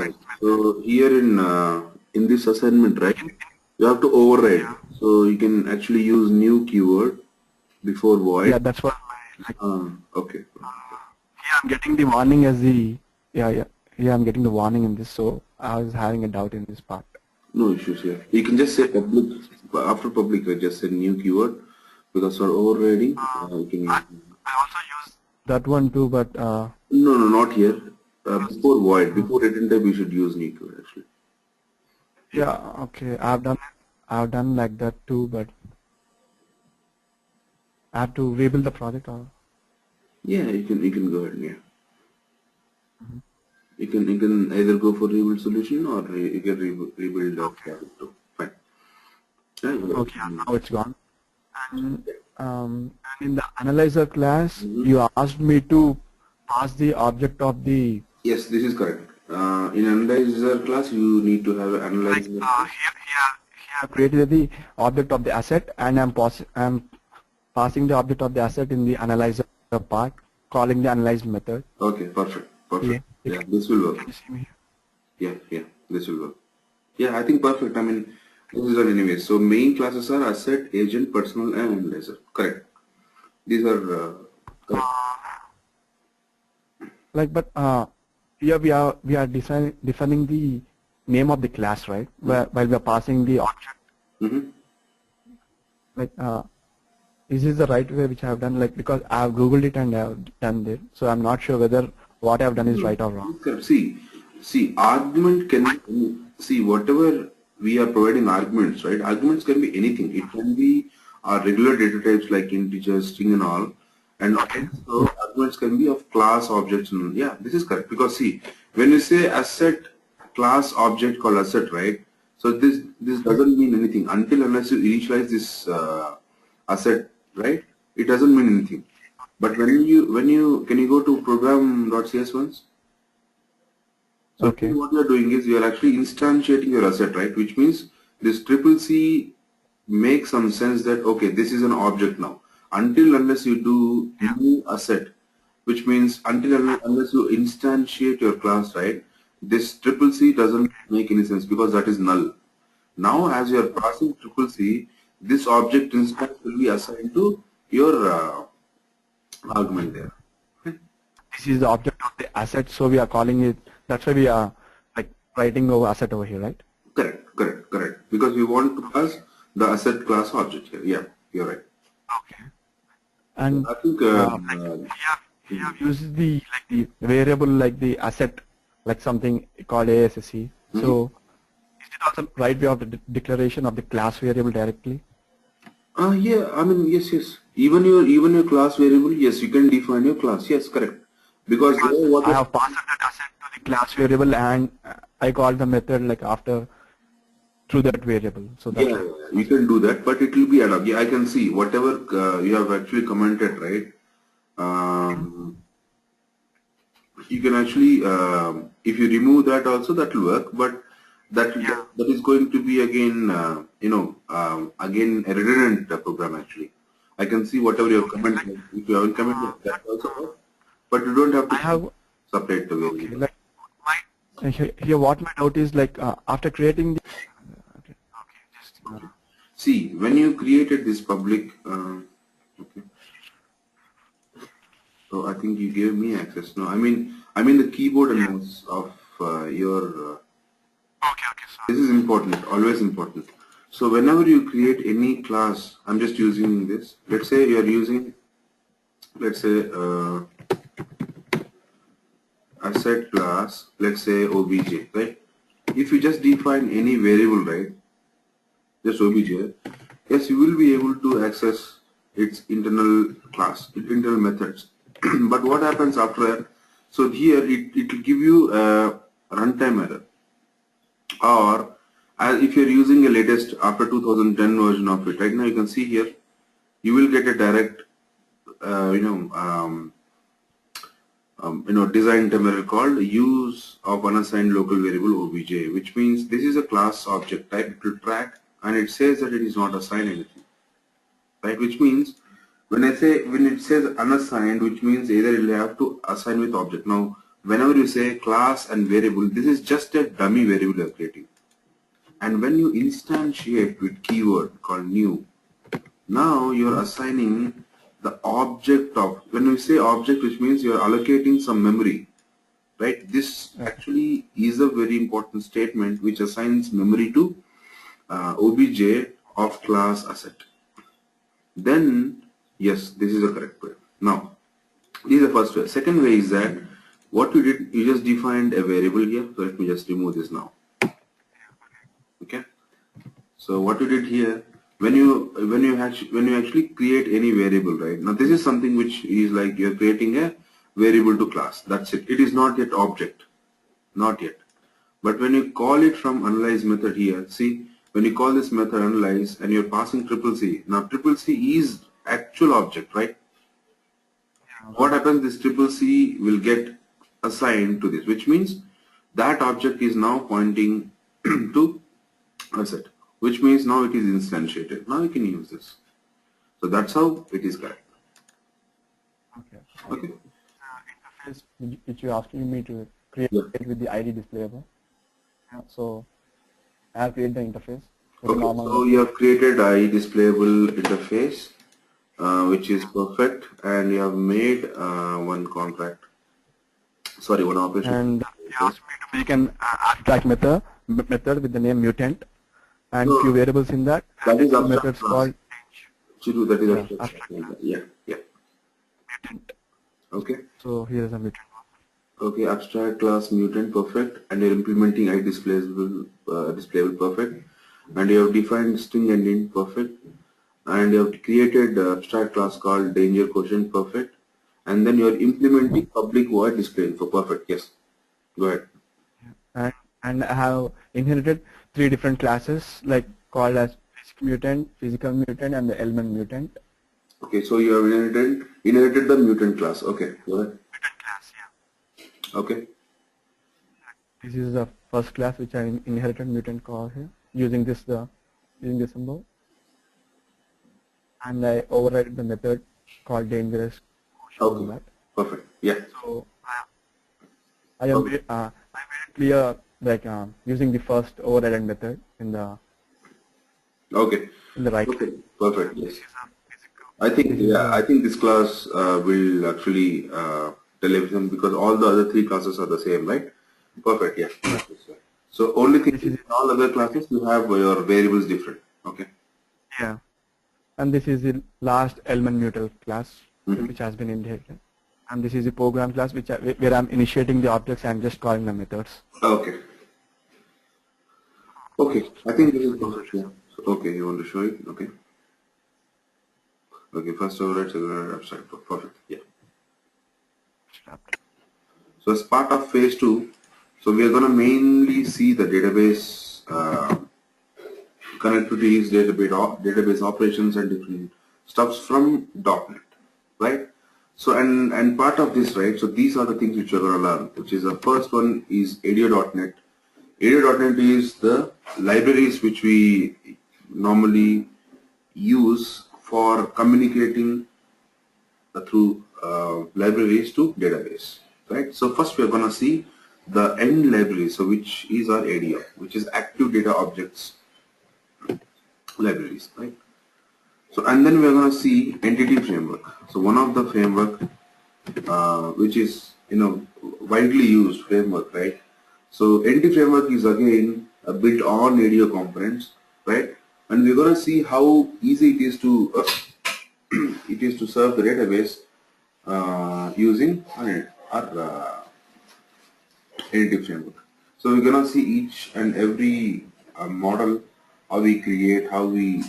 Right. So here in this assignment, right, you have to override. So you can actually use new keyword before Yeah, void. that's what like Okay. here I'm getting the warning as the yeah I'm getting the warning in this, so I was having a doubt in this part. No issues here. You can just say public after public. Just say new keyword because for overriding, you can use. I also use that one too, but No, no, not here. Before void, before return type, you should use new keyword actually. yeah, okay, I've done like that too, but I have to rebuild the project or Yeah, you can go ahead. Yeah, you can either go for rebuild solution or you can rebuild the project too. Fine. Yeah, okay, now it's gone. And in the analyzer class, you asked me to pass the object of the yes, this is correct. In analyzer class, you need to have an analyzer. here created the object of the asset, and I'm passing the object of the asset in the analyzer part, calling the analyze method. Okay, perfect, Yeah, perfect. you Yeah, this will work. can you see me? Yeah, yeah, this will work. Yeah, I think perfect. I mean, this is done anyway. So main classes are asset, agent, personal, and analyzer. Correct. These are correct. Like, but here we are defining the name of the class, right? While we are passing the object. Mm-hmm. Like, is this the right way which I have done? Like, because I have googled it and I have done it, so I'm not sure whether what I have done is right or wrong. Correct. See, argument can see whatever we are providing arguments, right? Arguments can be anything. It can be our regular data types like integers, string, and all, and Okay. also arguments can be of class objects. And yeah, this is correct because see, when you say asset class object called asset, right? So this doesn't mean anything until unless you initialize this asset, right? It doesn't mean anything. But when you can you go to program.cs once? So here Okay. what you are doing is you are actually instantiating your asset, right? Which means this triple C makes some sense that okay, this is an object now. Until unless you do new asset, which means unless you instantiate your class, right? This triple C doesn't make any sense because that is null. Now, as you are passing triple C, this object instance will be assigned to your argument there. This is the object of the asset, so we are calling it. That's why we are like writing over asset over here, right? Correct, correct, correct. Because we want to pass the asset class object here. Yeah, you're right. Okay. And I think we have used the like the variable like the asset like something called ASSE. So is it also right way of the declaration of the class variable directly? yeah, I mean yes, yes. Even your class variable, yes, you can define your class. Yes, correct. Because Because what I have passed that asset to the class variable and I call the method like after through that variable. So yeah, that's why. yeah, yeah, you can do that, but it will be ad hoc. Yeah, I can see whatever you have actually commented, right? Um, you can actually if you remove that also that will work, but that is going to be again again a redundant program actually. I can see whatever you have commented. If you haven't commented, that also work, but you don't have I to have separate the okay variable. like my here what my doubt is like after creating the okay just See, when you created this public, okay, so I think you gave me access. No, I mean the keyboard and mouse of your. okay This sorry. is important, always important. So whenever you create any class, I'm just using this. Let's say you are using, let's say asset class, let's say obj, right? If you just define any variable, right, just obj, yes, you will be able to access its internal class, internal methods. But what happens after that? So here it will give you a runtime error, or as if you're using a latest after 2010 version of it. Right now you can see here you will get a direct uh, you know um, design term error called use of unassigned local variable obj, which means this is a class object type. It will track and it says that it is not assigned anything, right? Which means when it says unassigned, which means either you'll have to assign with object. Now whenever you say class and variable, this is just a dummy variable you are creating. And when you instantiate with keyword called new, now you are assigning the object of, when we say object, which means you are allocating some memory, right? This actually is a very important statement which assigns memory to obj of class asset. Then, yes, this is the correct way. Now, this is the first way. Second way is that what you did, you just defined a variable here. So let me just remove this now. Okay. So what you did here, when you actually create any variable, right? Now this is something which is like you're creating a variable to class. That's it. It is not yet object, not yet. But when you call it from analyze method here, see, when you call this method analyze and you're passing triple C. Now triple C is actual object, right? What happens? This triple C will get assigned to this, which means that object is now pointing to asset, which means now it is instantiated. Now you can use this. So that's how it is correct. Okay. Okay. Interface which you're asking me to create with the ID displayable. So I have created the interface. Okay. So you have created a displayable interface, which is perfect, and you have made one contract. Sorry, one operation. And you asked me to make an abstract method with the name mutant and few variables in that. That is abstract methods class. called Chiru, that is abstract. abstract. Yeah. Mutant. Okay. So here is a mutant. Okay, abstract class mutant, perfect, and you're implementing displayable, perfect, and you have defined string and int, perfect, and you have created abstract class called danger quotient, perfect, and then you're implementing public void display info, perfect. Yes, go ahead. And I have inherited 3 different classes like called as physical mutant, and the element mutant. Okay, so you have inherited the mutant class. Okay, go ahead. Mutant class, yeah. Okay. This is the first class which I inherited mutant call here using this symbol, and I override the method called dangerous. Okay. Perfect. Yeah. So I made it clear like using the first overridden method in the right. Okay. Perfect. Yes. I think this class will actually tell everything because all the other 3 classes are the same, right? Perfect. Yeah. So only thing is in all other classes you have your variables different. Okay. Yeah. And this is the last element mutant class which has been inherited. And this is the program class where I'm initiating the objects and just calling the methods. Okay. Okay. I think this is perfect. Yeah. Okay. You want to show it? Okay. Okay. First override, second override, abstract. Perfect. Yeah. So as part of phase 2, so we are going to mainly see the database connectivities, database operations, and different stuffs from .NET, right? So and part of this, right? So these are the things which you're going to learn. Which is the first one is ADO.NET. ADO.NET is the libraries which we normally use for communicating through libraries to database, right? So first we are going to see the end library, so which is our ADO, which is active data objects libraries, right? So and then we are going to see entity framework. So one of the framework which is widely used framework, right? So entity framework is again built on ADO components, right? And we're going to see how easy it is to serve the database using our entity framework. So we're gonna see each and every model, how we create, how we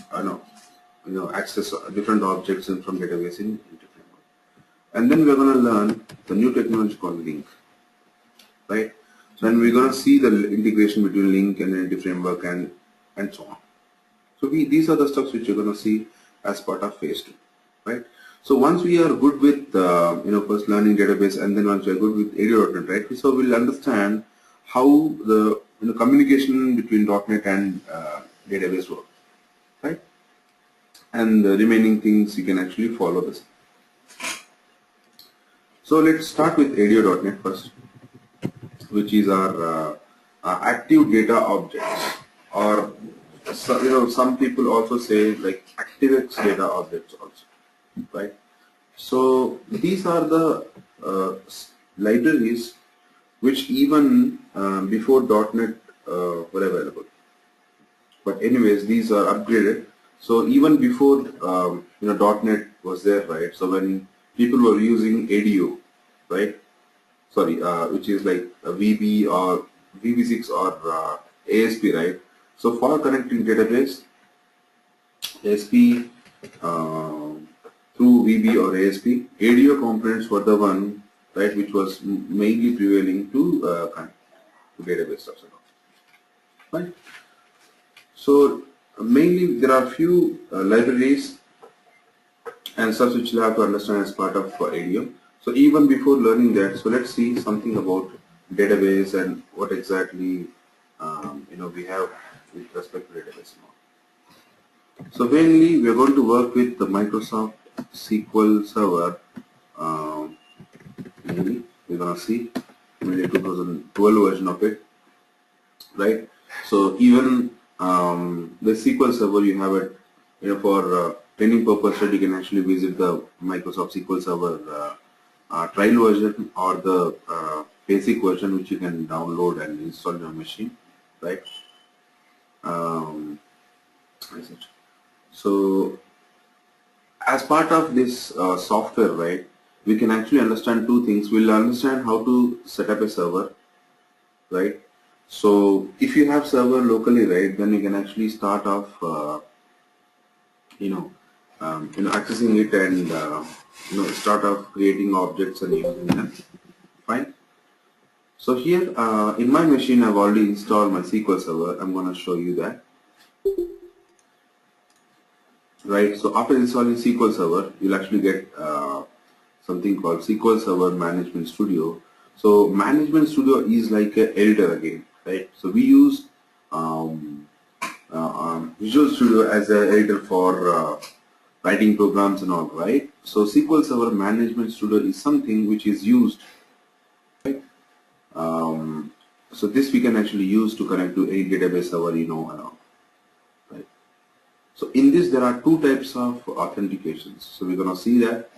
access different objects from database in entity framework, and then we're gonna learn the new technology called link, right? So then we're gonna see the integration between link and entity framework and so on. So these are the stuff which you're gonna see as part of phase 2, right? So once we are good with first learning database, and then once we are good with ADO.NET, right? So we'll understand how the communication between .NET and database work, right? And the remaining things you can actually follow this. So let's start with ADO.NET first. which is our active data objects, or some people also say like ActiveX data objects also, right? So these are the libraries which even before .NET were available. But anyways, these are upgraded. So even before .NET was there, right? So when people were using ADO, right? Sorry, which is like a VB or VB6 or ASP, right? So for connecting database, ASP through VB or ASP, ADO components were the one, right, which was mainly prevailing to connect to database stuff, right? So mainly there are few libraries and such which you have to understand as part of ADO. So even before learning that, so let's see something about database and what exactly we have with respect to database and all. So mainly we are going to work with the Microsoft SQL Server. Mainly we're gonna see maybe 2012 version of it, right? So even the SQL Server, you have it, for training purpose, you can actually visit the Microsoft SQL Server trial version or the basic version, which you can download and install on your machine, right? So as part of this software, right, we can actually understand two things. We'll understand how to set up a server, right? So if you have server locally, right, then you can actually start off, accessing it and start off creating objects and using them. Fine. So here in my machine, I've already installed my SQL Server. I'm going to show you that. Right. So after installing SQL Server, you'll actually get something called SQL Server Management Studio. So Management Studio is like a editor again, right? So we use Visual Studio as an editor for writing programs and all, right? So SQL Server Management Studio is something which is used, right? So this we can actually use to connect to any database server, and all, right? So in this there are two types of authentications. So we're gonna see that.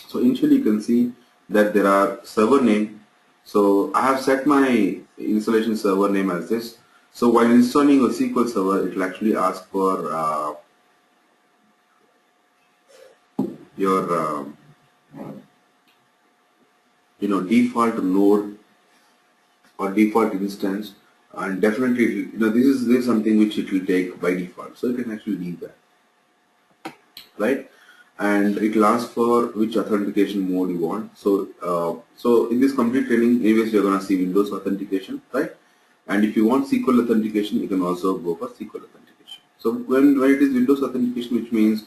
So initially you can see that there are server name. So I have set my installation server name as this. So while installing a SQL Server, it will actually ask for your default node or default instance, and definitely this is something which it will take by default. So you can actually leave that, right? And it will ask for which authentication mode you want. So so in this complete training, anyways, you're gonna see Windows authentication, right? And if you want SQL authentication, you can also go for SQL authentication. So when it is Windows authentication, which means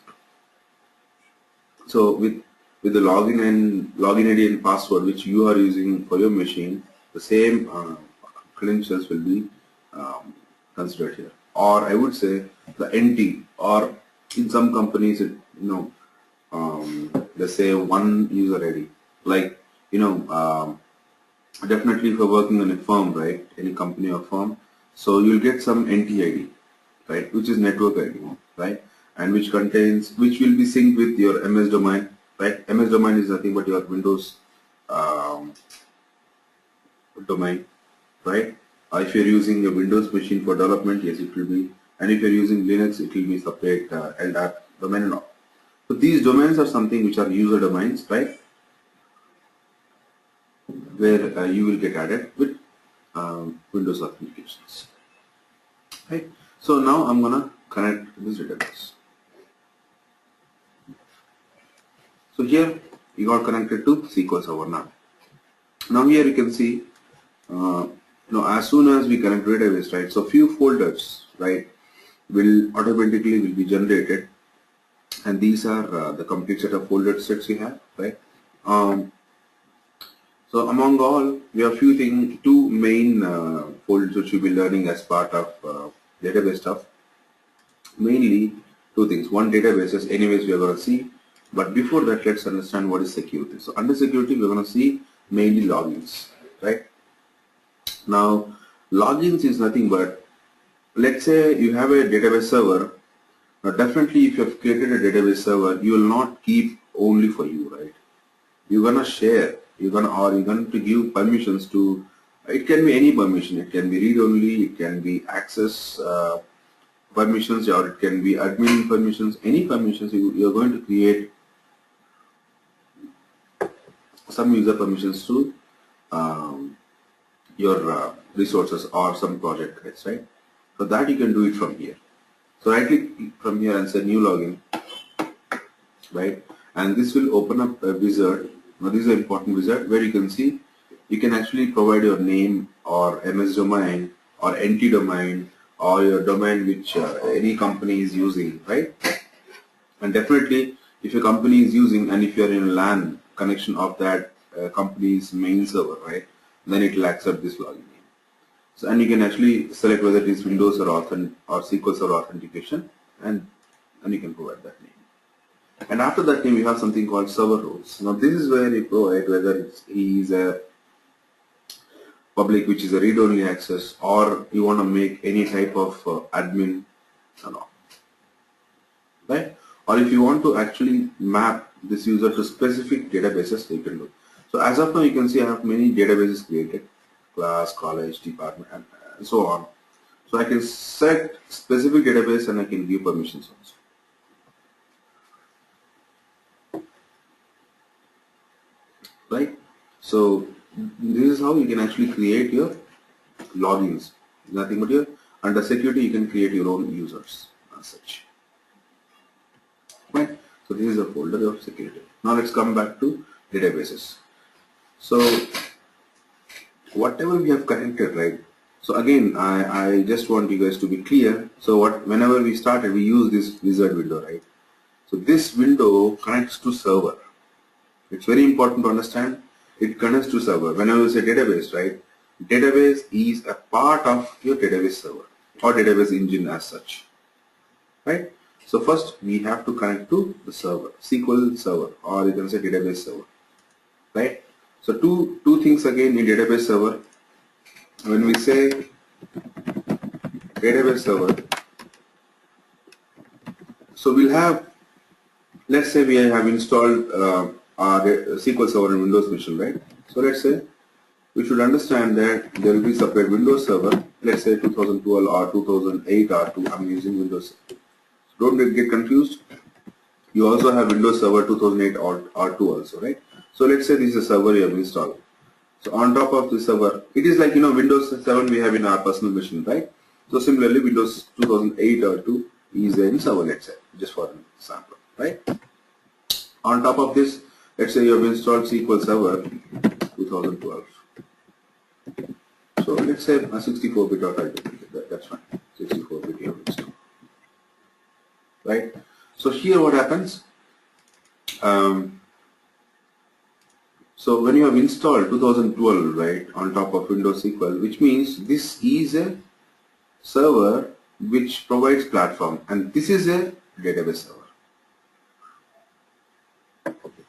so with the login ID and password which you are using for your machine, the same credentials will be considered here. Or I would say the NT, or in some companies they say one user ID. Like definitely if you're working in a firm, right, any company or firm, so you'll get some NT-ID, right, which is network ID, right, and which will be synced with your MS domain, right. MS domain is nothing but your Windows domain, right. If you're using a Windows machine for development, yes, it will be, and if you're using Linux, it will be separate LDAP domain and all. So these domains are something which are user domains, right, where you will get added with Windows authentications, right. So now I'm gonna connect this database. So here you got connected to SQL Server now. Now here you can see, as soon as we connect database, right, so few folders, right, will automatically be generated, and these are the complete set of folder sets we have, right. So among all, we have two main folders which we'll be learning as part of database stuff. Mainly two things. One, databases, anyways we are going to see, but before that let's understand what is security. So under security we're going to see mainly logins, right. Now, logins is nothing but, let's say you have a database server. Now, definitely if you have created a database server, you will not keep only for you, right? You're gonna share, you're going to give permissions to, it can be any permission, it can be read only, it can be access permissions, or it can be admin permissions, any permissions. You're going to create some user permissions to your resources or some project guides, right? So that you can do it from here. So right click from here and say new login, right? And this will open up a wizard. Now this is an important wizard where you can see you can actually provide your name or MS domain or NT domain or your domain which any company is using, right? And definitely if your company is using, and if you are in LAN connection of that company's main server, right, then it will accept this login name. So, and you can actually select whether it is Windows or SQL Server authentication, and you can provide that name. And after that name, you have something called server roles. Now this is where you provide whether he is a public, which is a read-only access, or you want to make any type of admin or not, right? Or if you want to actually map this user to specific databases, you can do. So as of now, you can see I have many databases created, class, college, department, and so on. So I can set specific database and I can give permissions also, right? So this is how you can actually create your logins. Nothing but your, under security you can create your own users as such. Right? So this is a folder of security. Now let's come back to databases. So whatever we have connected, right? So again, I just want you guys to be clear. So whenever we started, we use this wizard window, right? So this window connects to server. It's very important to understand. It connects to server. Whenever you say database, right? Database is a part of your database server or database engine as such, right? So first we have to connect to the server, SQL server, or you can say database server, right? So two things again in database server. When we say database server, so we'll have, let's say we have installed our SQL Server in Windows machine, right? So let's say we should understand that there will be separate Windows Server, let's say 2012 or 2008 R2, I'm using Windows. So don't get confused. You also have Windows Server 2008 or R2 also, right? So let's say this is a server you have installed. So on top of the server, it is like, Windows 7 we have in our personal machine, right? So similarly, Windows 2008 or 2 is in server, let's say, just for an example, right? On top of this, let's say you have installed SQL Server 2012. So let's say a 64-bit or 5-bit, that's fine. 64-bit you have installed, right? So here what happens? So when you have installed 2012, right, on top of Windows SQL, which means this is a server which provides platform, and this is a database server. Okay.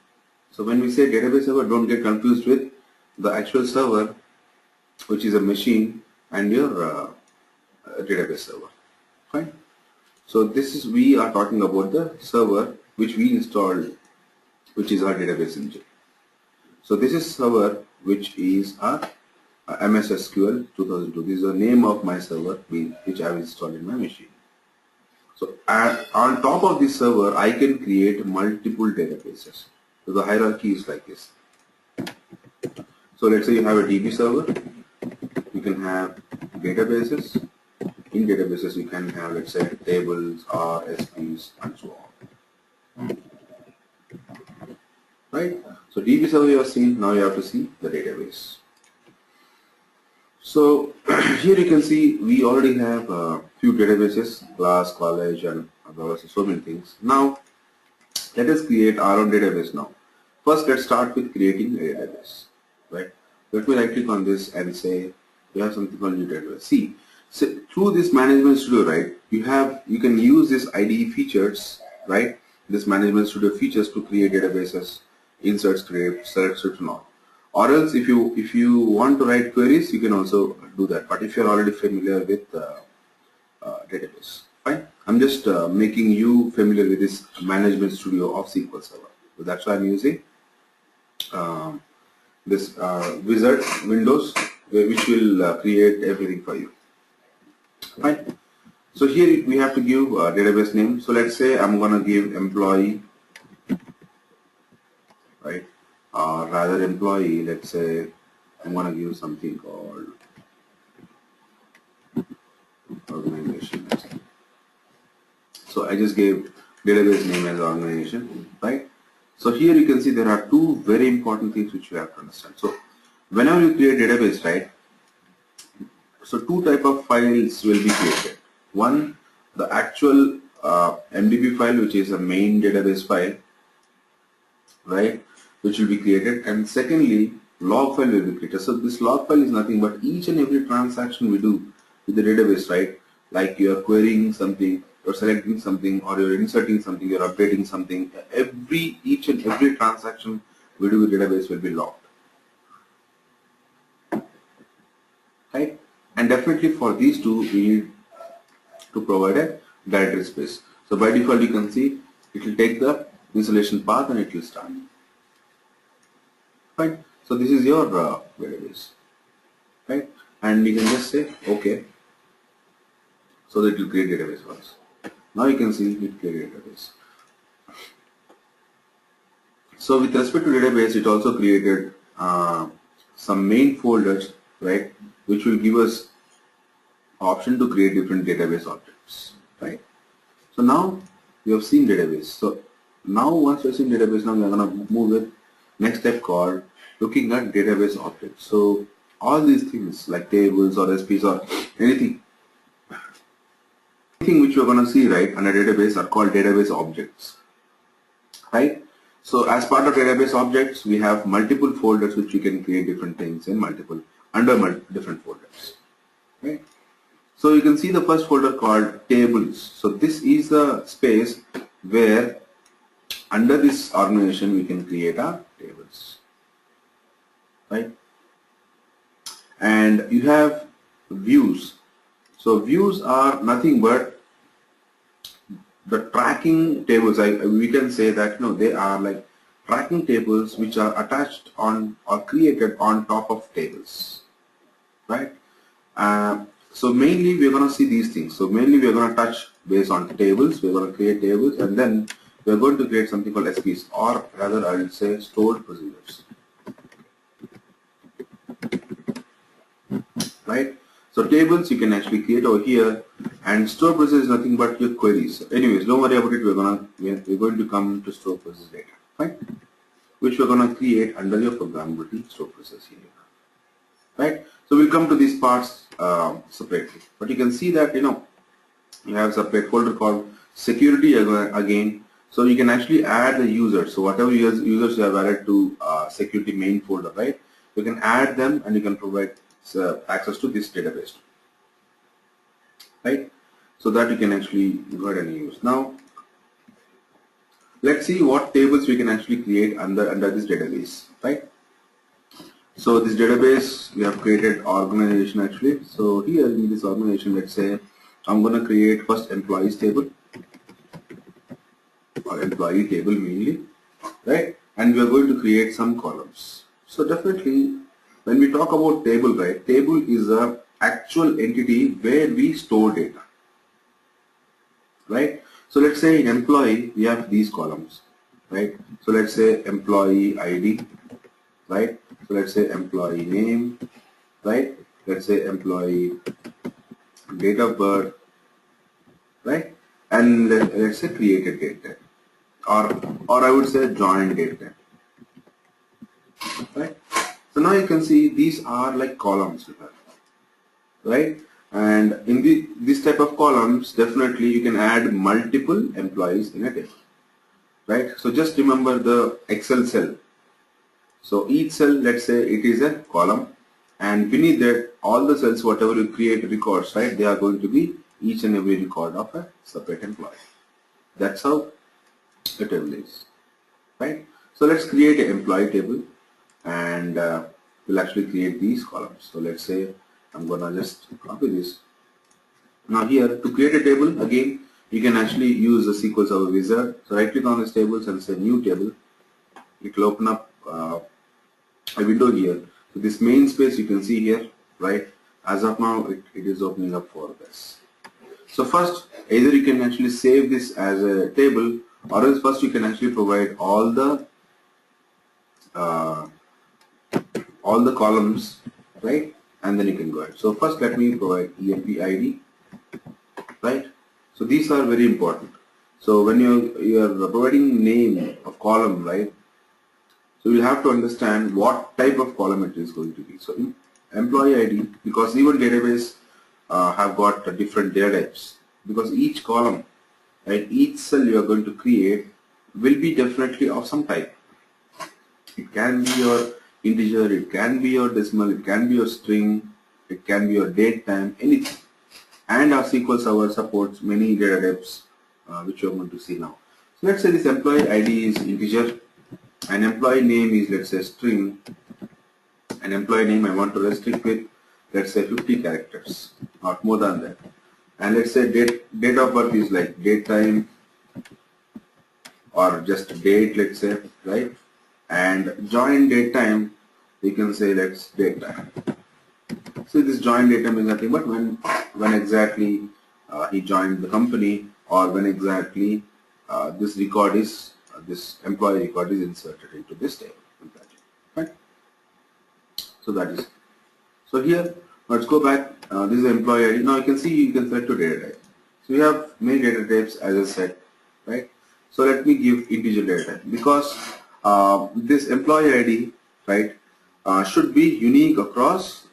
So when we say database server, don't get confused with the actual server, which is a machine, and your database server. Fine. So this is, we are talking about the server which we installed, which is our database engine. So this is server which is our MS SQL 2002. This is the name of my server which I have installed in my machine. So on top of this server, I can create multiple databases. So the hierarchy is like this. So let's say you have a DB server. You can have databases. In databases, you can have, let's say, tables, RSPs, and so on. Right? So DB server you have seen, now you have to see the database. So here you can see we already have a few databases, class, college, and so many things. Now let us create our own database now. First let's start with creating a database. Right? Let me right click on this and say you have something called new database. See, so through this management studio, right, you can use this IDE features, right? This management studio features to create databases, insert scripts, select scripts and all. Or else if you want to write queries, you can also do that. But if you're already familiar with database, fine. I'm just making you familiar with this management studio of SQL Server. So that's why I'm using this wizard windows, which will create everything for you. Fine. So here we have to give a database name. So let's say I'm gonna give employee, right? Rather employee, let's say I'm gonna give something called organization. So I just gave database name as organization, right? So here you can see there are two very important things which you have to understand. So whenever you create database, right? So two type of files will be created. One, the actual MDB file, which is a main database file, right, which will be created, and secondly, log file will be created. So this log file is nothing but each and every transaction we do with the database, right? Like you are querying something, or selecting something, or you're inserting something, you're updating something. Each and every transaction we do with database will be logged, right? And definitely for these two, we need to provide a directory space. So by default, you can see it will take the installation path and it will start. Right. So this is your database, right? And you can just say OK. So that it will create database for us. Now you can see it created database. So with respect to database, it also created some main folders, right, which will give us option to create different database objects, right? So now we have seen database. So now once we have seen database, now we are going to move with next step called looking at database objects. So all these things like tables or SPs or anything which we are going to see right under database are called database objects, right? So as part of database objects, we have multiple folders which we can create different things in under different folders, right? So you can see the first folder called tables. So this is the space where under this organization we can create our tables, right? And you have views. So views are nothing but the tracking tables. We can say that they are like tracking tables which are attached on or created on top of tables, right? So mainly we're going to see these things. So mainly we're going to touch based on tables. We're going to create tables, and then we're going to create something called SPs, or rather I will say stored procedures, right? So tables you can actually create over here, and store procedures is nothing but your queries. Anyways, don't worry about it. We're going to come to store process data, right? Which we're going to create under your programmability store process here, right? So we'll come to these parts separately, but you can see that you have a separate folder called security again. So you can actually add the users. So whatever users you have added to security main folder, right? You can add them and you can provide access to this database, right? So that you can actually go ahead and use. Now let's see what tables we can actually create under this database, right? So this database we have created organization actually. So here in this organization, let's say I'm going to create first employees table or employee table mainly, right? And we are going to create some columns. So definitely when we talk about table, right, table is a actual entity where we store data, right? So let's say in employee we have these columns, right? So let's say employee ID, right? So let's say employee name, right? Let's say employee date of birth, right? And let's say created date type, or I would say joined date type, right? So now you can see these are like columns, right? And in this type of columns, definitely you can add multiple employees in a table, right? So just remember the Excel cell. So each cell, let's say it is a column, and beneath that all the cells, whatever you create records, right, they are going to be each and every record of a separate employee. That's how the table is, right? So let's create an employee table, and we'll actually create these columns. So let's say I'm gonna just copy this. Now here, to create a table, again you can actually use the SQL Server wizard. So right click on this tables and say new table. It will open up a window here. So this main space you can see here, right? As of now, it is opening up for this. So first, either you can actually save this as a table, or else first you can actually provide all the columns, right? And then you can go ahead. So first, let me provide EMP ID, right? So these are very important. So when you are providing name of column, right? So you have to understand what type of column it is going to be. So in employee ID, because even database have got different data types, because each column, right, each cell you are going to create will be definitely of some type. It can be your integer, it can be your decimal, it can be your string, it can be your date, time, anything. And our SQL Server supports many data types which you are going to see now. So let's say this employee ID is integer, and employee name is, let's say, string, and employee name I want to restrict with, let's say, 50 characters, not more than that. And let's say date of birth is like date, time, or just date, let's say, right? And join date time, you can say let's date time. So this join date time is nothing but when exactly he joined the company, or when exactly this record is this employee record is inserted into this table. Right? So that is. So here, let's go back. This is the employee ID. Now you can see you can select your data type. So we have many data types, as I said, right? So let me give integer data type, because this employee ID, right, should be unique across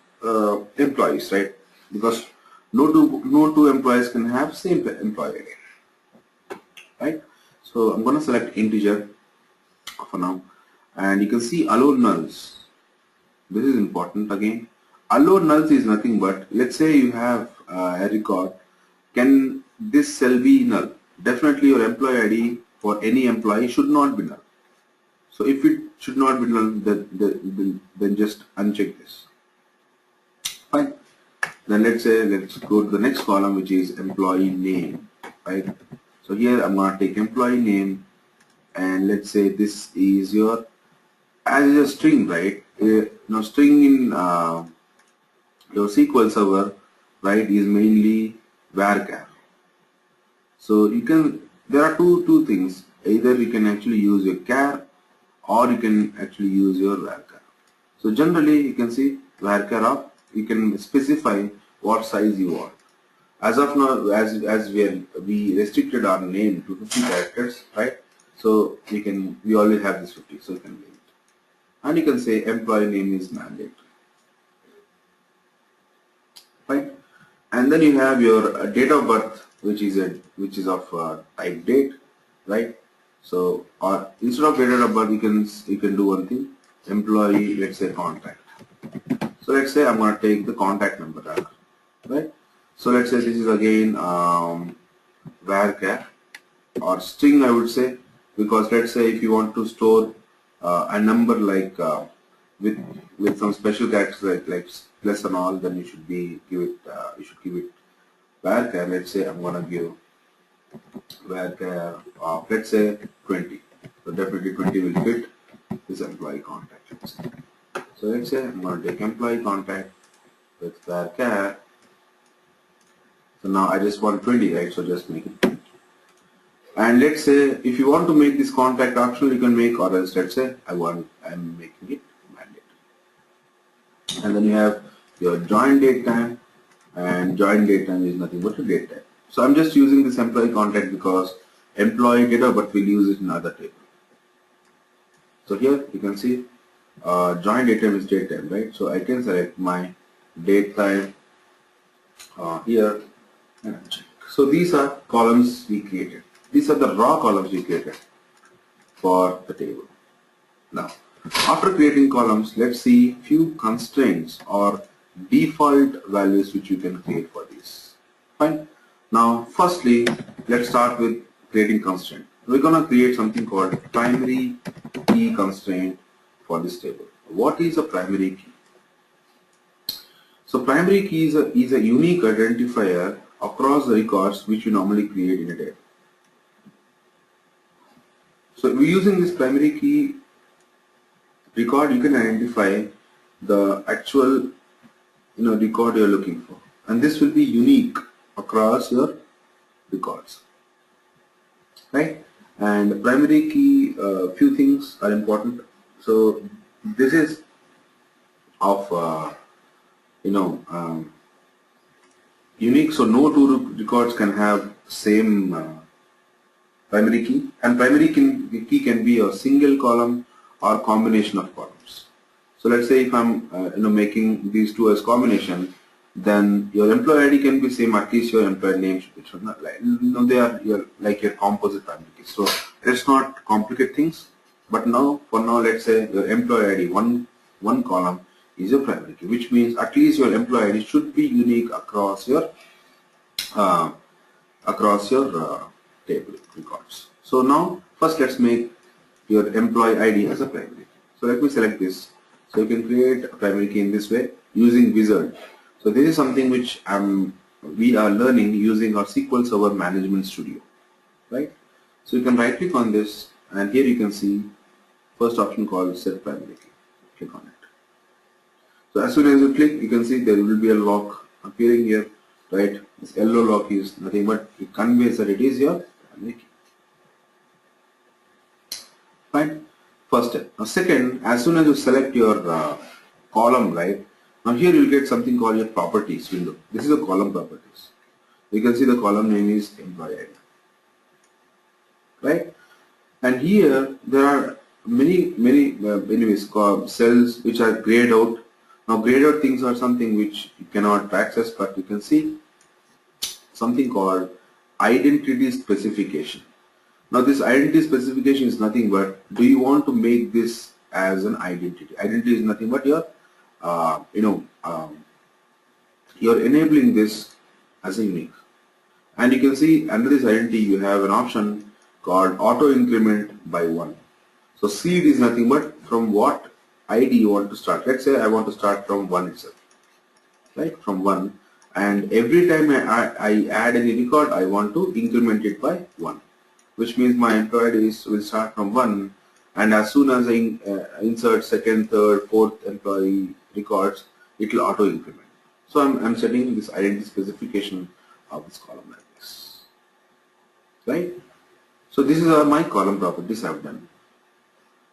employees, right? Because no two employees can have same employee ID, right? So I'm going to select integer for now, and you can see allow nulls. This is important again. Allow nulls is nothing but, let's say you have a record, can this cell be null? Definitely your employee ID for any employee should not be null. So if it should not be null, then just uncheck this. Fine. Then let's go to the next column, which is employee name, right? So here I'm going to take employee name, and let's say this is your, as a string, right? Now string in your SQL Server, right, is mainly varchar. So you can, there are two things. Either you can actually use your char, or you can actually use your varchar. So generally you can see varchar of, you can specify what size you want. As of now, as we restricted our name to 50 characters, right? So we always have this 50, so you can leave it. And you can say employee name is mandatory, right? And then you have your date of birth, which is of type date, right? So, or instead of date of birth, you can do one thing, employee, let's say contact. So let's say I'm going to take the contact number, right? So let's say this is again varchar or string, I would say, because let's say if you want to store a number like with some special characters like plus and all, then you should give it varchar. Let's say I'm going to give varchar of, let's say, 20. So definitely 20 will fit this employee contact. So let's say I'm going to take employee contact with varchar. So now I just want 20, right? So just make it 20. And let's say if you want to make this contact optional, you can make, or else let's say I'm making it mandatory. And then you have your join date time, and join date time is nothing but a date time. So I'm just using this employee contact because employee data, but we'll use it in other table. So here you can see join date time is date time, right? So I can select my date time here and check. So these are columns we created. These are the raw columns we created for the table. Now, after creating columns, let's see few constraints or default values which you can create for these. Fine. Now, firstly, let's start with creating constraint. We're going to create something called primary key constraint for this table. What is a primary key? So primary key is a unique identifier across the records which you normally create in a table. So using this primary key record, you can identify the actual record you're looking for, and this will be unique across your records, right? And primary key, few things are important. So this is of unique, so no two records can have same primary key, and primary key can be a single column or combination of columns. So let's say if I'm making these two as combination, then your employee ID can be same, at least your employee name should not like, they are like your composite primary key. So let's not complicate things, but for now let's say your employee ID one column is your primary key, which means at least your employee ID should be unique across your table records. So now first let's make your employee ID as a primary key. So let me select this. So you can create a primary key in this way using wizard. So this is something which we are learning using our SQL Server Management Studio, right? So you can right click on this, and here you can see first option called set primary key. Click on it. So as soon as you click, you can see there will be a lock appearing here, right? This yellow lock is nothing but it conveys that it is your primary key. Fine. First step. Now second, as soon as you select your column, right? Now here you'll get something called your properties window. This is the column properties. You can see the column name is employee ID, right? And here there are many cells which are grayed out. Now grayed out things are something which you cannot access, but you can see something called identity specification. Now this identity specification is nothing but, do you want to make this as an identity? Identity is nothing but your you're enabling this as a unique. And you can see under this identity you have an option called auto increment by 1. So seed is nothing but from what ID you want to start. Let's say I want to start from 1 itself, right? From 1, and every time I add any record, I want to increment it by 1, which means my employee will start from 1, and as soon as I insert second, third, fourth employee records, it will auto increment. So I'm setting this identity specification of this column like this, right? So this is my column properties I've done.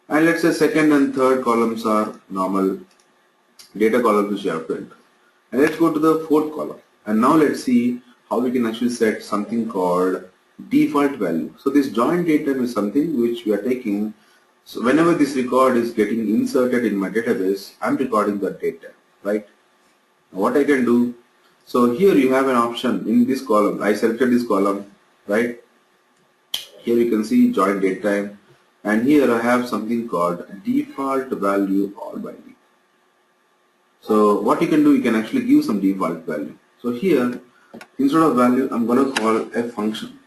And let's say second and third columns are normal data columns which you have to enter. And let's go to the fourth column. And now let's see how we can actually set something called default value. So this join data is something which we are taking. So whenever this record is getting inserted in my database, I'm recording that data, right? Now what I can do, so here you have an option in this column. I selected this column, right? Here you can see join date time, and here I have something called default value all by me. So what you can do, you can actually give some default value. So here, instead of value, I'm going to call a function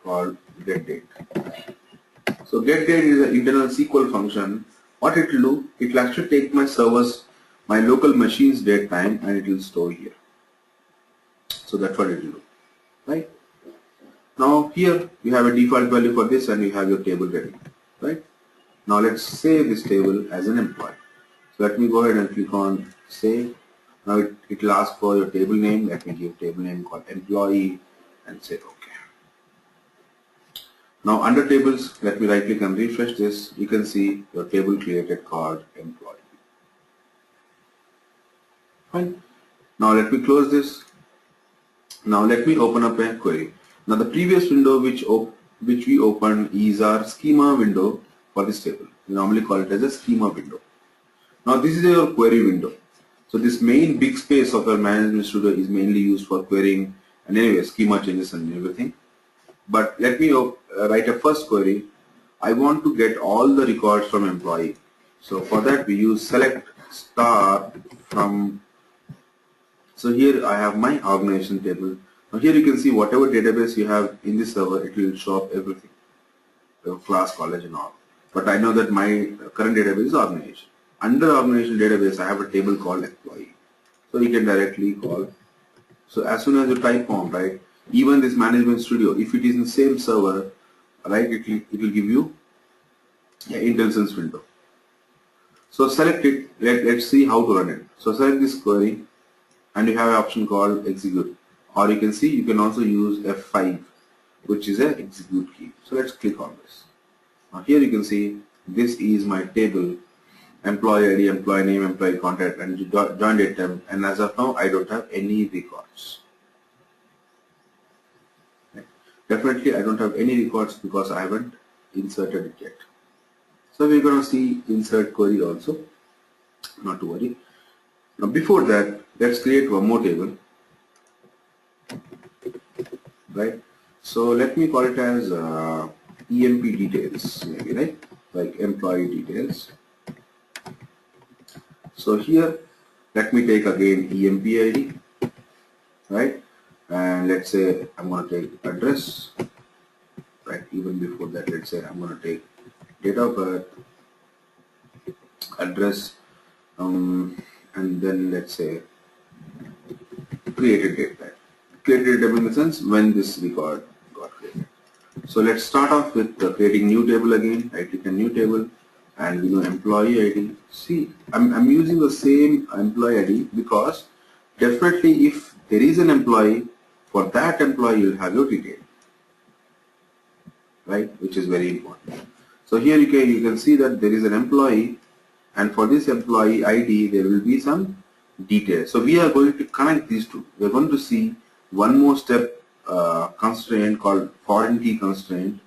called getDate. So getDate is an internal SQL function. What it will do, it will actually take my servers, my local machine's date time, and it will store here. So that's what it will do, right? Now here you have a default value for this, and you have your table ready, right? Now let's save this table as an employee. So let me go ahead and click on save. Now it will ask for your table name. Let me give table name called employee and say OK. Now under tables, let me right click and refresh this. You can see your table created called employee. Fine. Now let me close this. Now let me open up a query. Now the previous window which we opened is our schema window for this table. We normally call it as a schema window. Now this is your query window. So this main big space of our management studio is mainly used for querying and anyway schema changes and everything. But let me write a first query. I want to get all the records from employee. So for that we use select star from. So here I have my organization table. Now here you can see whatever database you have in this server, it will show up everything, class, college and all. But I know that my current database is organization. Under organization database, I have a table called employee. So you can directly call. So as soon as you type on, right, even this management studio, if it is in the same server, right, it will give you an intelligence window. So select it, let's see how to run it. So select this query and you have an option called execute, or you can see you can also use F5, which is a execute key. So let's click on this. Now here you can see this is my table, employee ID, employee name, employee contact, and join date time, and as of now I don't have any records. Right. Definitely I don't have any records because I haven't inserted it yet. So we're going to see insert query also, not to worry. Now before that, let's create one more table, right? So let me call it as EMP details, maybe, right? Like employee details. So here, let me take again EMP ID, right? And let's say I'm going to take address, right? Even before that, let's say I'm going to take date of birth, address, and then let's say created date time. Created table in the sense when this record got created. So let's start off with creating new table again. Right, click on new table and we know employee ID. See, I'm using the same employee ID because definitely if there is an employee, for that employee you'll have your detail, right, which is very important. So here you can see that there is an employee, and for this employee ID there will be some details. So we are going to connect these two. We are going to see one more step constraint called foreign key constraint,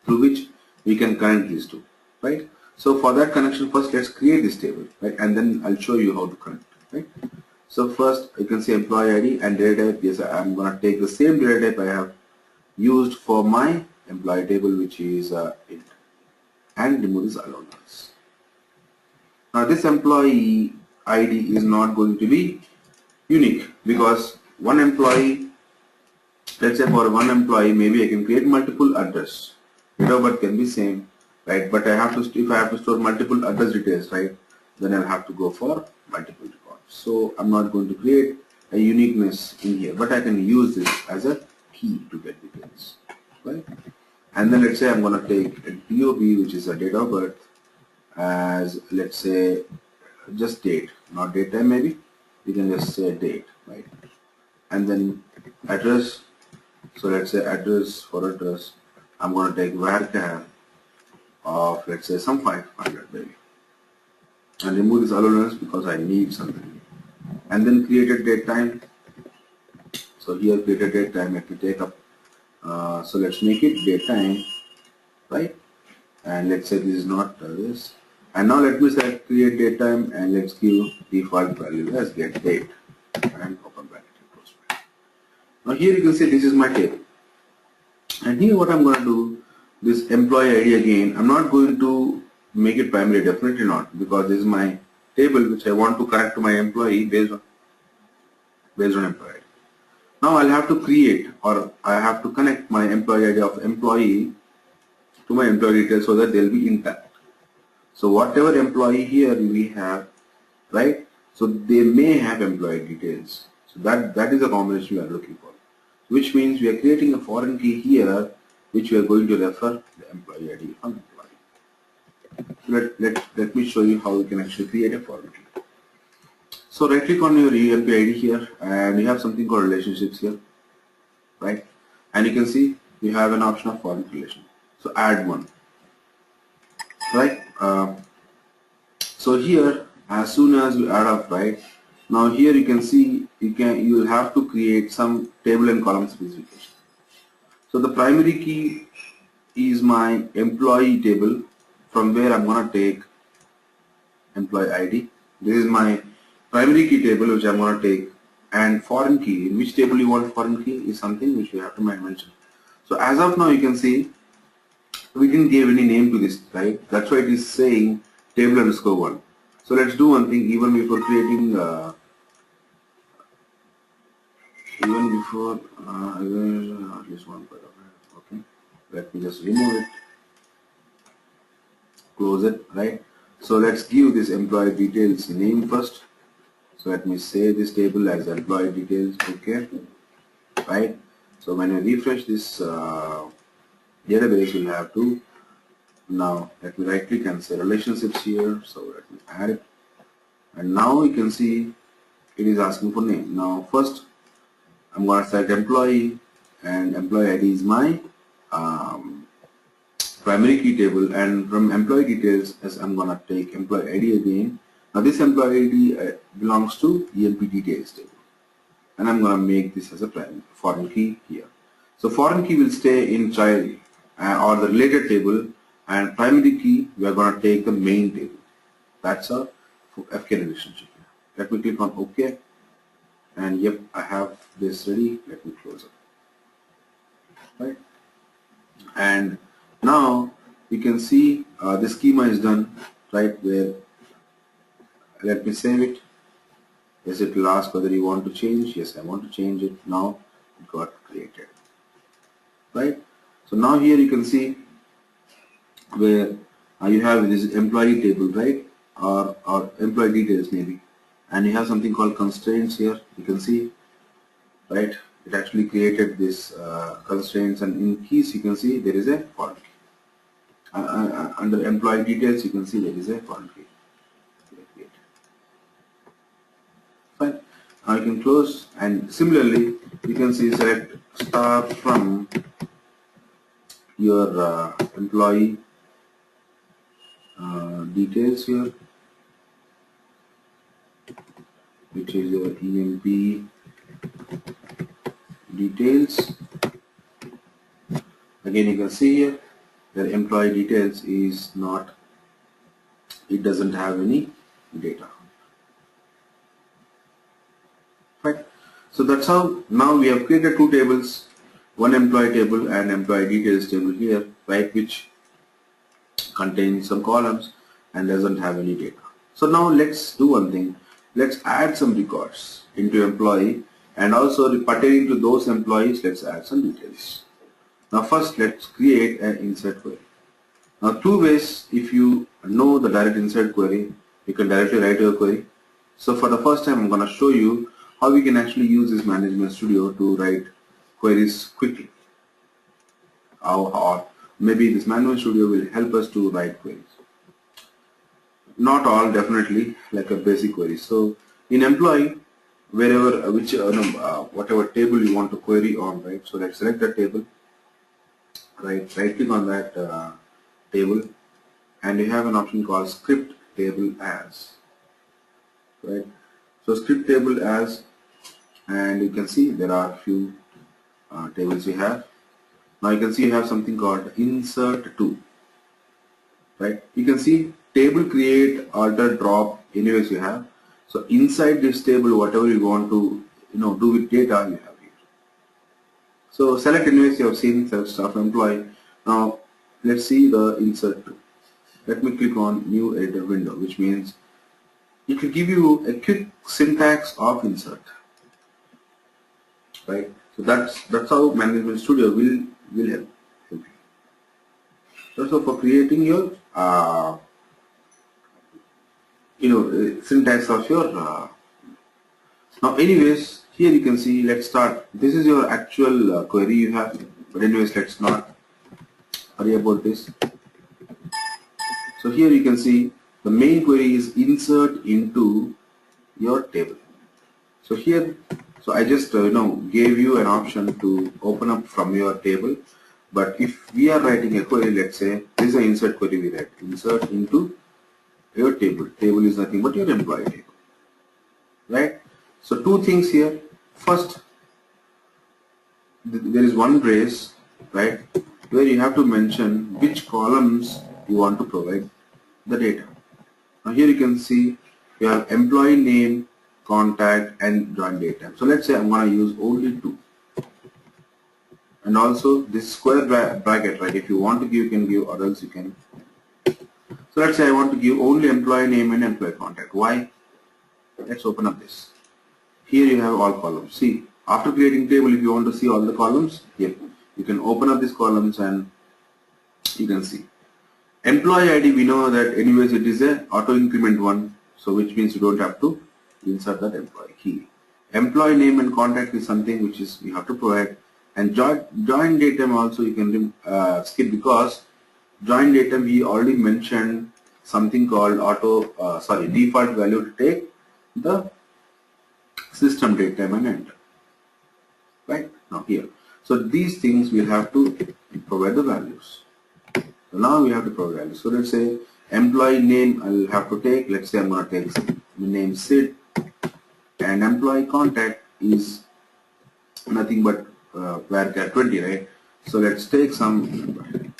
through which we can connect these two, right? So for that connection, first let's create this table, right, and then I'll show you how to connect, right? So first you can see employee ID and data type. Yes, I'm going to take the same data type I have used for my employee table, which is int, and remove this allowance. Now this employee ID is not going to be unique because one employee, let's say for one employee, maybe I can create multiple address. Date of birth can be same, right? But I have to, if I have to store multiple address details, right, then I'll have to go for multiple records. So I'm not going to create a uniqueness in here, but I can use this as a key to get details, right? And then let's say I'm going to take a DOB, which is a date of birth, as let's say just date, not date time maybe. You can just say date, right? And then address. So let's say address, for address, I'm going to take varchar of let's say some 500 maybe, and remove this allowance because I need something. And then created date time. So here created date time, let me take up, so let's make it date time, right? And let's say this is not this. And now let me select create date time and let's give default value as get date and open bracket. Now here you can see this is my table. And here what I'm going to do, this employee ID again, I'm not going to make it primary, definitely not, because this is my table which I want to connect to my employee based on employee ID. Now I'll have to create, or I have to connect my employee ID of employee to my employee details so that they'll be intact. So whatever employee here we have, right, so they may have employee details. So that is a combination we are looking for, which means we are creating a foreign key here which we are going to refer the employee ID from employee. So let me show you how we can actually create a foreign key. So right click on your EMP ID here and you have something called relationships here, right? And you can see you have an option of foreign relation. So add one, right? So here as soon as you add up, right, now here you can see you will have to create some table and column specification. So the primary key is my employee table from where I'm going to take employee ID. This is my primary key table which I'm going to take, and foreign key, in which table you want foreign key is something which we have to mention. So as of now you can see we didn't give any name to this, right? That's why it is saying table underscore one. So let's do one thing, even before creating at least one paragraph. Okay, let me just remove it, close it, right? So let's give this employee details name first. So let me save this table as employee details. Okay, right. So when I refresh this database, we'll have to, now let me right click and say relationships here. So let me add it, and now you can see it is asking for name. Now first I'm going to select employee, and employee ID is my primary key table, and from employee details as I'm going to take employee ID again. Now this employee ID belongs to EMP details table, and I'm going to make this as a foreign key here. So foreign key will stay in child or the related table, and primary key we are going to take the main table. That's a FK relationship. Let me click on OK, and yep, I have this ready. Let me close it. Right, and now you can see the schema is done, right? Where, let me save it. Yes, it will ask whether you want to change. Yes, I want to change it. Now it got created, right? So now here you can see where you have this employee table, right? Or employee details maybe, and you have something called constraints here. You can see, right? It actually created this constraints, and in keys you can see there is a foreign key. Under employee details you can see there is a foreign key. Fine. Now you can close, and similarly you can see select star from your employee details here, which is your EMP details. Again you can see here that employee details is not, it doesn't have any data. Right. So that's how now we have created two tables, one employee table and employee details table here, right, which contains some columns and doesn't have any data. So now let's do one thing. Let's add some records into employee, and also pertaining to those employees, let's add some details. Now first let's create an insert query. Now two ways, if you know the direct insert query, you can directly write your query. So for the first time I'm going to show you how we can actually use this Management Studio to write queries quickly. Or maybe this Management Studio will help us to write queries. Not all, definitely, like a basic query. So in employee, wherever, whatever table you want to query on, right? So let's select that table, right click on that table, and you have an option called script table as, right? So script table as, and you can see there are a few tables you have. Now you can see you have something called insert to, right? You can see table create, alter, drop, anyways you have. So inside this table, whatever you want to do with data, you have here. So select, anyways you have seen, select staff employee. Now let's see the insert to. Let me click on new editor window, which means it will give you a quick syntax of insert, right? So that's how Management Studio will help you. So for creating your syntax of your now anyways, here you can see, let's start. This is your actual query you have, but anyways let's not worry about this. So here you can see the main query is insert into your table. So here, so I just gave you an option to open up from your table, but if we are writing a query, let's say this is an insert query, we write insert into your table. Table is nothing but your employee table, right? So two things here. First, there is one brace, right, where you have to mention which columns you want to provide the data. Now here you can see you have employee name, contact, and join date time. So let's say I'm going to use only two, and also this square bracket, right? If you want to give, you can give, or else you can. So let's say I want to give only employee name and employee contact. Why? Let's open up this. Here you have all columns. See, after creating table, if you want to see all the columns, here you can open up these columns and you can see. Employee ID, we know that anyways it is a auto increment one, so which means you don't have to insert that employee key. Employee name and contact is something which is you have to provide, and join datum also you can skip, because join datum we already mentioned something called default value to take the system datetime and enter. Right now here, so these things we'll have to provide the values. So now we have to provide values. So let's say employee name I'll have to take, let's say I'm going to take the name Sid, and employee contact is nothing but varchar 20, right? So let's take some.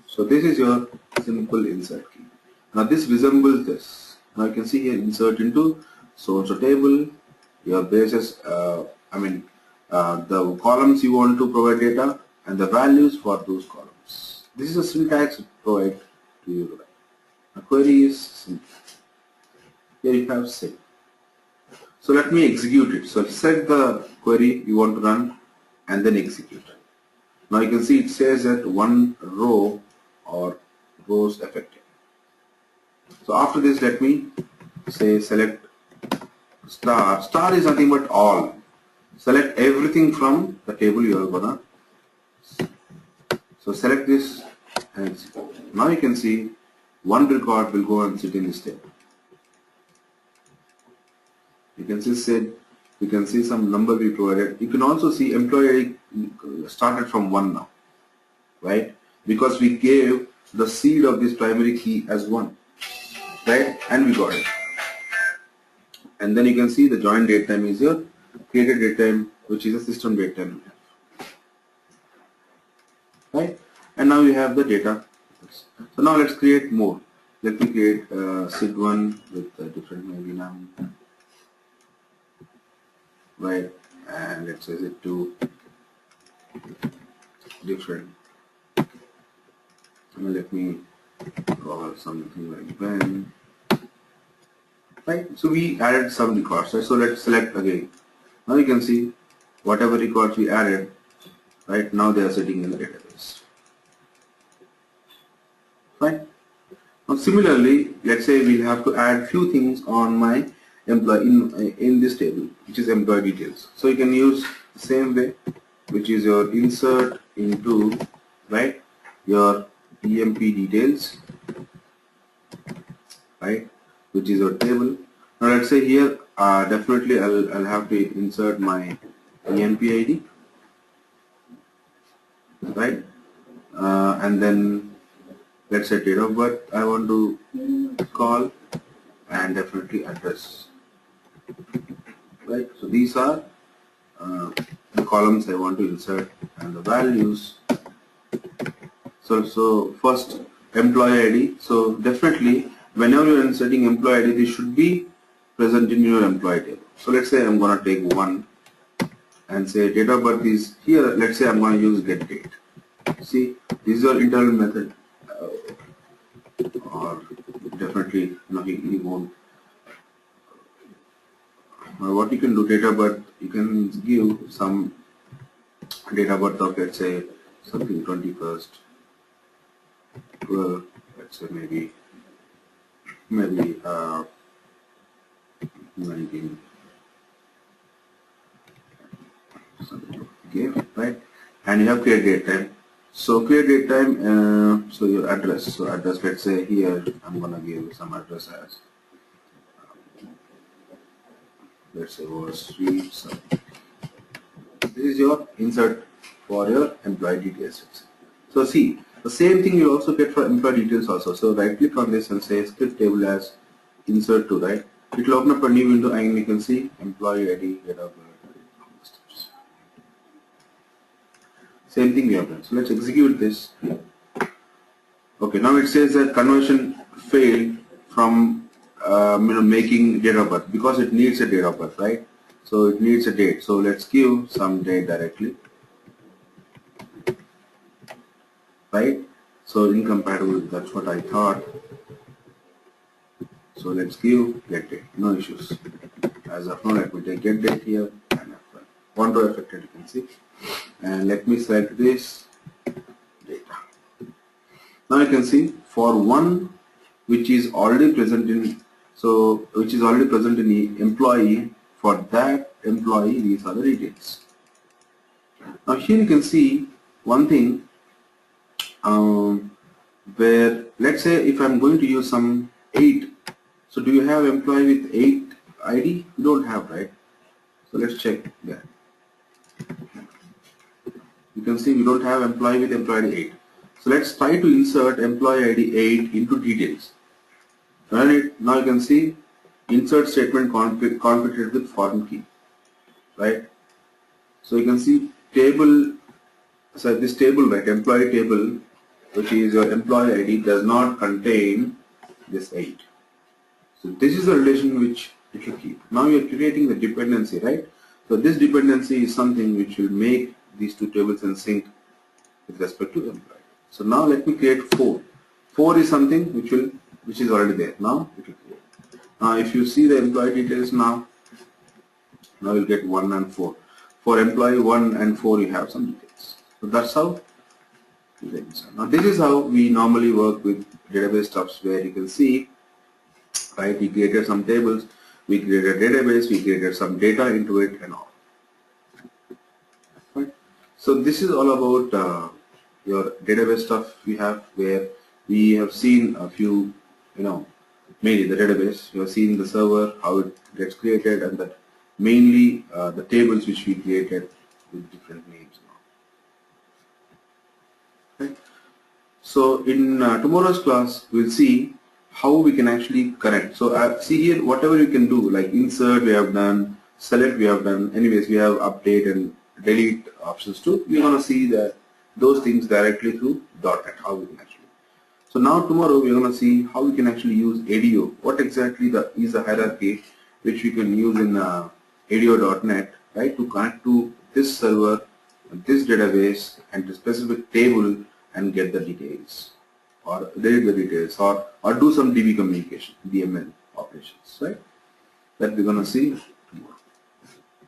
So this is your simple insert key. Now this resembles this. Now you can see here insert into so table, your bases, the columns you want to provide data and the values for those columns. This is a syntax to provide to you. A query is simple. Here you have set. So let me execute it. So set the query you want to run and then execute. Now you can see it says that one row or rows affected. So after this, let me say select star. Star is nothing but all. Select everything from the table you are gonna. So select this and now you can see one record will go and sit in this table. You can see said, you can see some number we provided. You can also see employee started from 1 now, right? Because we gave the seed of this primary key as 1, right? And we got it. And then you can see the join date time is your created date time, which is a system date time, right? And now you have the data. So now let's create more. Let me create SID1 with a different maybe now, right? And let's say it to different. And let me call something like when. Right, so we added some records, right? So let's select again. Now you can see whatever records we added, right? Now they are sitting in the database. Right? Now similarly, let's say we'll have to add few things on my employee in this table, which is employee details. So you can use the same way, which is your insert into, right, your EMP details, right, which is your table. Now let's say here definitely I'll have to insert my EMP ID, right, and then let's say date of birth I want to call, and definitely address, right. So these are the columns I want to insert and the values. So first employee ID. So definitely whenever you're inserting employee ID, this should be present in your employee table. So let's say I'm going to take 1 and say date of birth is here. Let's say I'm going to use get date. See, this is your internal method, or definitely he won't. What you can do, date of birth, you can give some date of birth of, let's say something 21st 12, let's say maybe 19 something, okay, right? And you have create date time. So create date time, so your address, so address, let's say here I'm gonna give some address as let's say was street. So this is your insert for your employee details. So see, the same thing you also get for employee details also. So right click on this and say script table as insert to, right? It will open up a new window and you can see employee ID, date of birth. Same thing we have done. So let's execute this. Okay, now it says that conversion failed from making date of birth, because it needs a date of birth, right? So it needs a date. So let's give some date directly, right? So incompatible, that's what I thought. So let's give get date, no issues. As of now, let me take get date here and one row affected, you can see. And let me select this data. Now you can see for one which is already present in, which is already present in the employee, for that employee these are the details. Now here you can see one thing, where let's say if I'm going to use some 8, so do you have employee with 8 ID? You don't have, right? So let's check that. You can see we don't have employee with employee ID 8. So let's try to insert employee ID 8 into details. Run it. Now you can see insert statement configured with foreign key, right? So you can see table, so this table, right, employee table, which is your employee ID, does not contain this 8. So this is the relation which it will keep. Now you are creating the dependency, right? So this dependency is something which will make these two tables in sync with respect to employee. So now let me create 4. 4 is something which is already there. Now it will create. Now if you see the employee details now you'll get 1 and 4. For employee 1 and 4 you have some details. So that's how you get this. Now this is how we normally work with database stuffs, where you can see, right, we created some tables, we created a database, we created some data into it and all. Right. So this is all about your database stuff we have, where we have seen a few, mainly the database, you have seen the server, how it gets created, and that mainly the tables which we created with different names now. Right. So in tomorrow's class we'll see how we can actually connect. So see here, whatever you can do, like insert we have done, select we have done, anyways we have update and delete options too. We're going to see that those things directly through .NET, how we can actually. So now tomorrow we're going to see how we can actually use ADO. What exactly is the hierarchy which we can use in ADO.NET, right, to connect to this server, this database, and to specific table and get the details, or delete the details, or do some DB communication, DML operations, right? That we're going to see tomorrow.